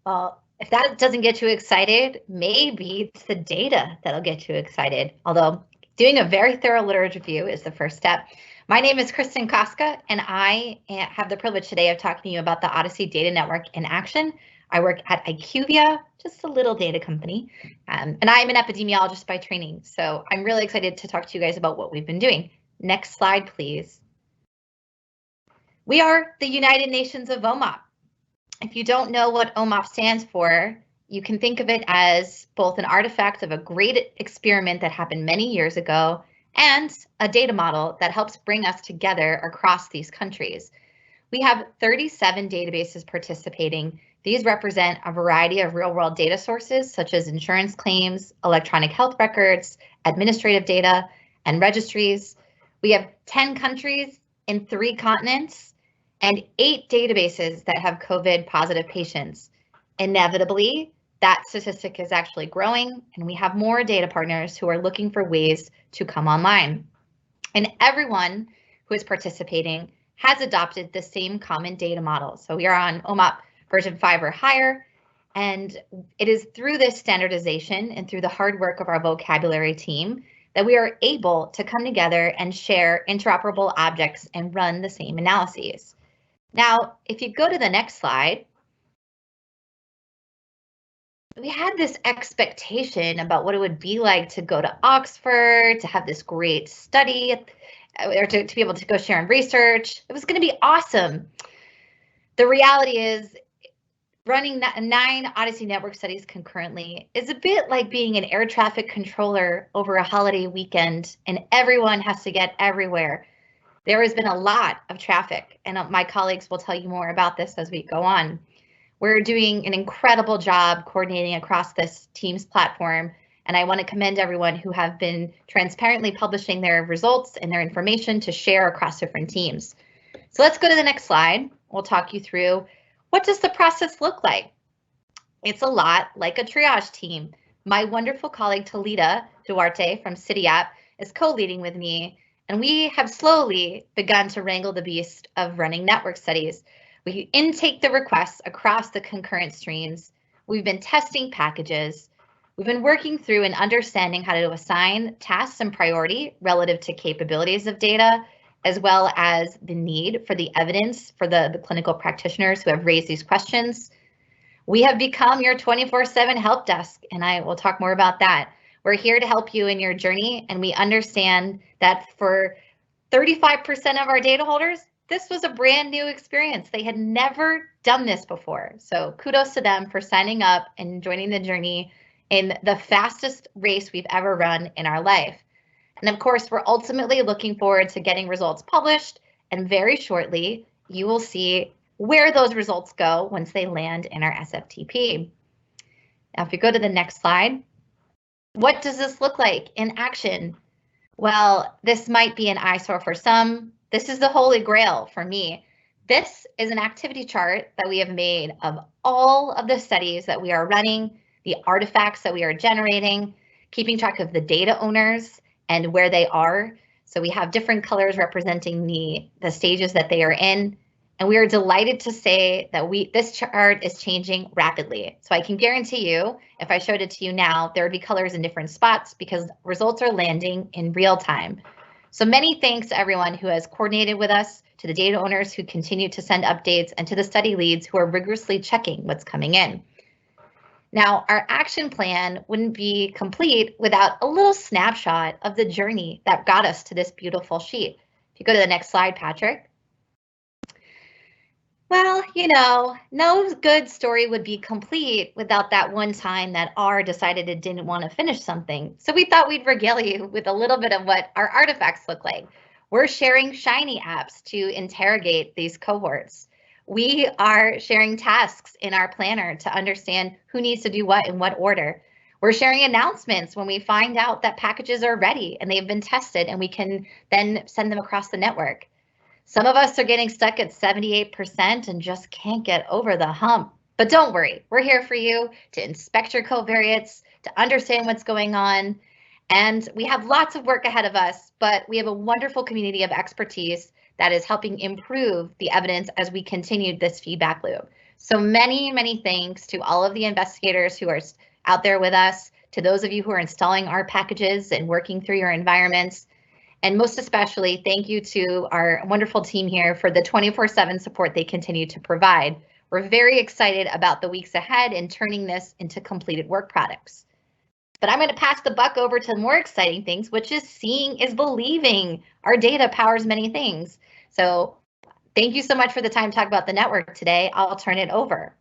Well, if that doesn't get you excited, maybe it's the data that'll get you excited. Although doing a very thorough literature review is the first step. My name is Kristin Kostka, and I have the privilege today of talking to you about the OHDSI Data Network in action. I work at IQVIA, just a little data company, and I'm an epidemiologist by training. So I'm really excited to talk to you guys about what we've been doing. Next slide, please. We are the United Nations of OMOP. If you don't know what OMOP stands for, you can think of it as both an artifact of a great experiment that happened many years ago and a data model that helps bring us together across these countries. We have 37 databases participating. These represent a variety of real-world data sources such as insurance claims, electronic health records, administrative data, and registries. We have 10 countries in 3 continents and 8 databases that have COVID positive patients. Inevitably, that statistic is actually growing, and we have more data partners who are looking for ways to come online. And everyone who is participating has adopted the same common data model. So we are on OMOP version 5 or higher, and it is through this standardization and through the hard work of our vocabulary team that we are able to come together and share interoperable objects and run the same analyses. Now, if you go to the next slide, we had this expectation about what it would be like to go to Oxford, to have this great study, or to be able to go share in research. It was going to be awesome. The reality is running 9 OHDSI network studies concurrently is a bit like being an air traffic controller over a holiday weekend, and everyone has to get everywhere. There has been a lot of traffic, and my colleagues will tell you more about this as we go on. We're doing an incredible job coordinating across this Teams platform, and I want to commend everyone who have been transparently publishing their results and their information to share across different teams. So let's go to the next slide. We'll talk you through what does the process look like. It's a lot like a triage team. My wonderful colleague Talita Duarte from CityApp is co-leading with me, and we have slowly begun to wrangle the beast of running network studies. We intake the requests across the concurrent streams. We've been testing packages. We've been working through and understanding how to assign tasks and priority relative to capabilities of data, as well as the need for the evidence for the clinical practitioners who have raised these questions. We have become your 24/7 help desk, and I will talk more about that. We're here to help you in your journey, and we understand that for 35% of our data holders, this was a brand new experience. They had never done this before. So kudos to them for signing up and joining the journey in the fastest race we've ever run in our life. And of course, we're ultimately looking forward to getting results published, and very shortly, you will see where those results go once they land in our SFTP. Now, if you go to the next slide, what does this look like in action? Well, this might be an eyesore for some. This is the holy grail for me. This is an activity chart that we have made of all of the studies that we are running, the artifacts that we are generating, keeping track of the data owners and where they are. So we have different colors representing the stages that they are in. And we are delighted to say that this chart is changing rapidly. So I can guarantee you, if I showed it to you now, there would be colors in different spots because results are landing in real time. So many thanks to everyone who has coordinated with us, to the data owners who continue to send updates, and to the study leads who are rigorously checking what's coming in. Now, our action plan wouldn't be complete without a little snapshot of the journey that got us to this beautiful sheet. If you go to the next slide, Patrick. Well, you know, no good story would be complete without that one time that R decided it didn't want to finish something. So we thought we'd regale you with a little bit of what our artifacts look like. We're sharing Shiny apps to interrogate these cohorts. We are sharing tasks in our planner to understand who needs to do what in what order. We're sharing announcements when we find out that packages are ready and they've been tested, and we can then send them across the network. Some of us are getting stuck at 78% and just can't get over the hump. But don't worry, we're here for you to inspect your covariates, to understand what's going on. And we have lots of work ahead of us, but we have a wonderful community of expertise that is helping improve the evidence as we continue this feedback loop. So many, many thanks to all of the investigators who are out there with us, to those of you who are installing our packages and working through your environments. And most especially, thank you to our wonderful team here for the 24/7 support they continue to provide. We're very excited about the weeks ahead and turning this into completed work products. But I'm going to pass the buck over to more exciting things, which is seeing is believing. Our data powers many things. So thank you so much for the time to talk about the network today. I'll turn it over.